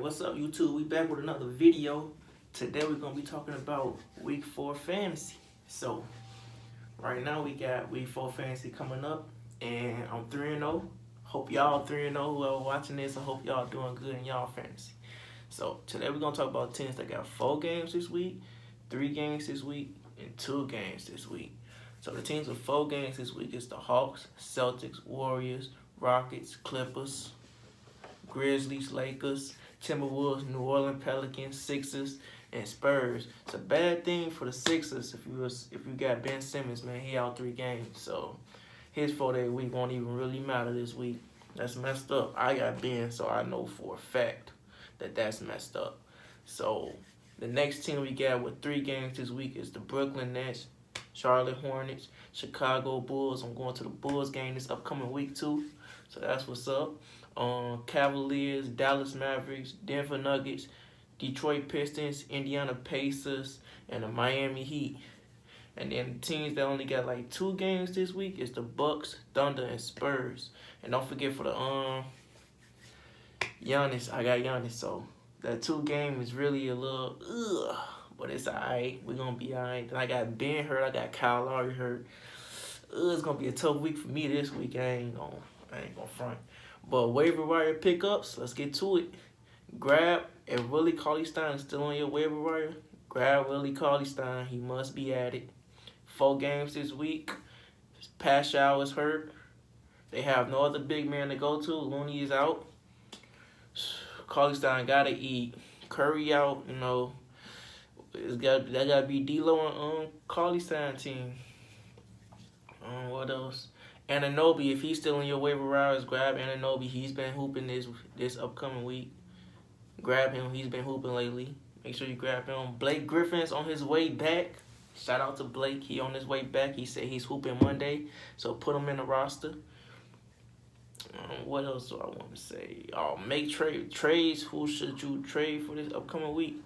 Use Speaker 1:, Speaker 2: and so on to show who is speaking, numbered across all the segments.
Speaker 1: What's up, YouTube? We back with another video. Today we're gonna be talking about Week 4 fantasy. So, right now we got Week 4 fantasy coming up, and I'm 3-0. Hope y'all 3-0. Whoever watching this, I hope y'all doing good in y'all fantasy. So today we're gonna talk about teams that got 4 games this week, 3 games this week, and 2 games this week. So the teams with 4 games this week is the Hawks, Celtics, Warriors, Rockets, Clippers, Grizzlies, Lakers, Timberwolves, New Orleans Pelicans, Sixers, and Spurs. It's a bad thing for the Sixers if you got Ben Simmons, man. He out 3 games, so his 4-day week won't even really matter this week. That's messed up. I got Ben, so I know for a fact that that's messed up. So the next team we got with 3 games this week is the Brooklyn Nets, Charlotte Hornets, Chicago Bulls. I'm going to the Bulls game this upcoming week too, so that's what's up. Cavaliers, Dallas Mavericks, Denver Nuggets, Detroit Pistons, Indiana Pacers, and the Miami Heat. And then the teams that only got like 2 games this week is the Bucks, Thunder, and Spurs. And don't forget for the Giannis, I got Giannis, so that 2 game is really a little but it's alright. We're gonna be alright. Then I got Ben hurt, I got Kyle Lowry hurt. It's gonna be a tough week for me this week. I ain't gonna front. But waiver wire pickups, let's get to it. Grab, if Willie Cauley-Stein is still on your waiver wire, grab Willie Cauley-Stein. He must be added. 4 games this week. Pascal is hurt. They have no other big man to go to. Looney is out. Cauley-Stein gotta eat. Curry out, you know. That gotta be D'Lo on Cauley-Stein team. What else? Anunoby, if he's still in your waiver wires, grab Anunoby. He's been hooping this upcoming week. Grab him. He's been hooping lately. Make sure you grab him. Blake Griffin's on his way back. Shout out to Blake. He on his way back. He said he's hooping Monday, so put him in the roster. What else do I want to say? Make trades. Who should you trade for this upcoming week?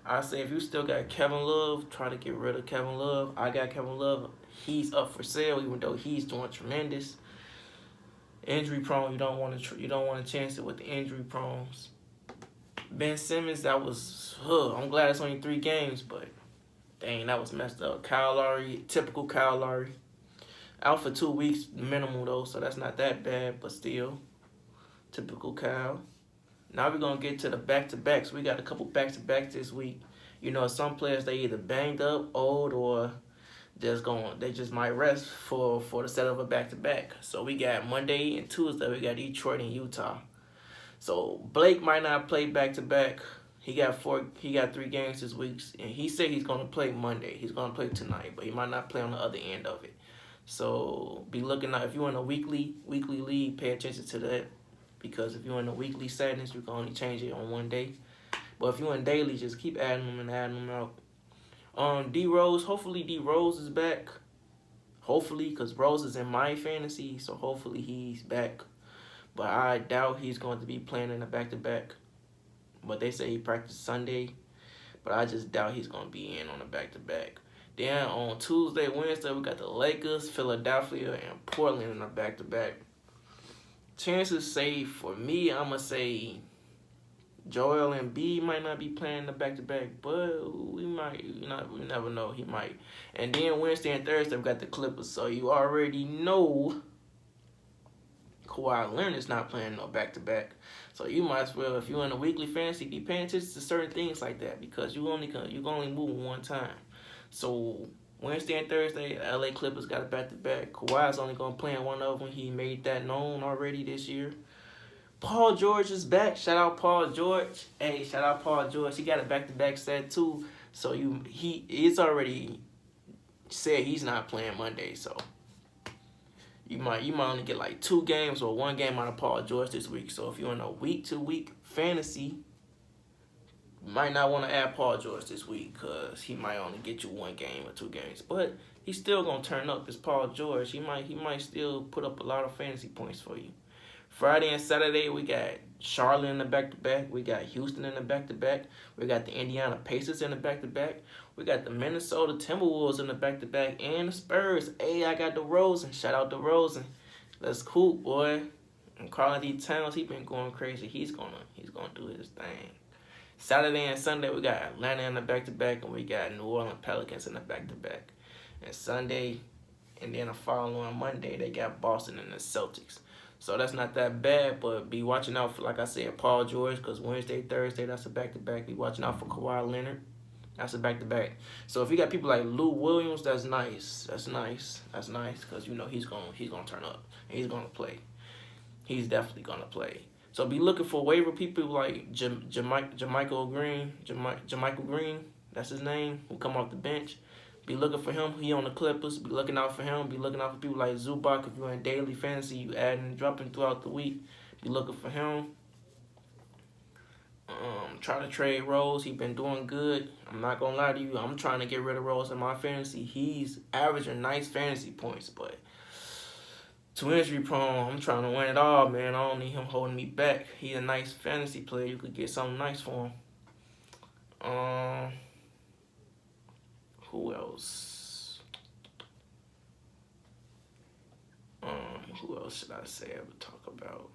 Speaker 1: I say if you still got Kevin Love, try to get rid of Kevin Love. I got Kevin Love. He's up for sale, even though he's doing tremendous. Injury prone, you don't want to chance it with the injury prones. Ben Simmons, that was I'm glad it's only 3 games, but dang, that was messed up. Kyle Lowry, typical Kyle Lowry, out for 2 weeks minimal though, so that's not that bad, but still typical Kyle. Now we're gonna get to the back-to-backs. We got a couple back-to-backs this week. You know, some players they either banged up, old, or they just might rest for the set of a back-to-back. So we got Monday and Tuesday. We got Detroit and Utah. So Blake might not play back-to-back. He got 3 games this week, and he said he's gonna play Monday. He's gonna play tonight, but he might not play on the other end of it. So be looking out. If you're in a weekly league, pay attention to that. Because if you're in a weekly sadness, you can only change it on one day. But if you're in daily, just keep adding them and adding them out. D-Rose, hopefully D-Rose is back. Hopefully, because Rose is in my fantasy, so hopefully he's back. But I doubt he's going to be playing in a back-to-back. But they say he practiced Sunday. But I just doubt he's going to be in on a back-to-back. Then on Tuesday, Wednesday, we got the Lakers, Philadelphia, and Portland in a back-to-back. Chances say for me, I'm going to say Joel Embiid might not be playing the back-to-back, but we never know. He might. And then Wednesday and Thursday, we got the Clippers. So you already know Kawhi Leonard's not playing no back-to-back. So you might as well, if you're in a weekly fantasy, be paying attention to certain things like that because you can only move one time. So Wednesday and Thursday, LA Clippers got a back-to-back. Kawhi's only going to play in one of them. He made that known already this year. Paul George is back. Shout out Paul George. Hey, shout out Paul George. He got a back-to-back set too. So it's already said he's not playing Monday. So you might only get like 2 games or 1 game out of Paul George this week. So if you're in a week-to-week fantasy, you might not want to add Paul George this week because he might only get you 1 game or 2 games. But he's still going to turn up. It's Paul George. He might still put up a lot of fantasy points for you. Friday and Saturday, we got Charlotte in the back-to-back. We got Houston in the back-to-back. We got the Indiana Pacers in the back-to-back. We got the Minnesota Timberwolves in the back-to-back. And the Spurs. Hey, I got DeRozan. Shout out DeRozan. Let's hoop, boy. And Karl-Anthony Towns, he been going crazy. He's gonna do his thing. Saturday and Sunday we got Atlanta in the back-to-back, and we got New Orleans Pelicans in the back-to-back. And Sunday, and then the following Monday they got Boston and the Celtics. So that's not that bad, but be watching out for, like I said, Paul George, because Wednesday, Thursday, that's a back-to-back. Be watching out for Kawhi Leonard. That's a back-to-back. So if you got people like Lou Williams, that's nice. That's nice, because you know he's gonna turn up and he's gonna play. He's definitely gonna play. So be looking for waiver people like JaMychal Green, that's his name, who come off the bench. Be looking for him. He on the Clippers. Be looking out for him. Be looking out for people like Zubac. If you're in daily fantasy, you adding and dropping throughout the week. Be looking for him. Try to trade Rose. He been doing good. I'm not gonna lie to you. I'm trying to get rid of Rose in my fantasy. He's averaging nice fantasy points, but too injury prone. I'm trying to win it all, man. I don't need him holding me back. He's a nice fantasy player. You could get something nice for him. Who else? Who else should I say I would talk about?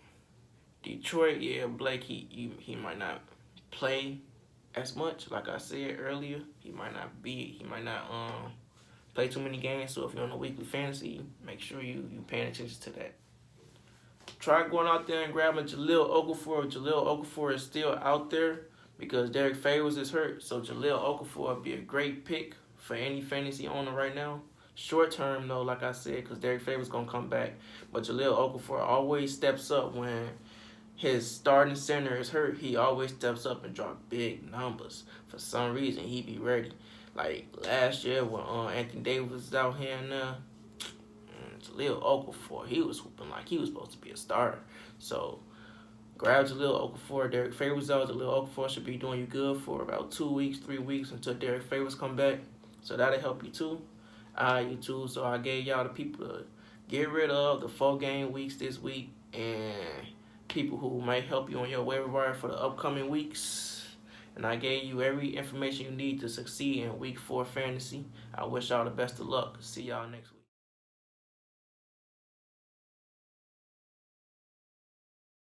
Speaker 1: Detroit, yeah, Blake, he might not play as much. Like I said earlier, he might not play too many games. So if you're on a weekly fantasy, make sure you paying attention to that. Try going out there and grabbing Jahlil Okafor. Jahlil Okafor is still out there because Derek Favors is hurt. So Jahlil Okafor would be a great pick for any fantasy owner right now. Short term though, like I said, because Derek Favors gonna come back. But Jahlil Okafor always steps up when his starting center is hurt. He always steps up and drop big numbers. For some reason, he be ready. Like last year when Anthony Davis was out here and Jahlil Okafor, he was hooping like he was supposed to be a starter. So grab Jahlil Okafor. Derek Favors out. Jahlil Okafor should be doing you good for about 2 weeks, 3 weeks until Derek Favors come back. So that'll help you too. You too. So I gave y'all the people to get rid of the 4-game weeks this week and people who might help you on your waiver wire for the upcoming weeks. And I gave you every information you need to succeed in week 4 fantasy. I wish y'all the best of luck. See y'all next week.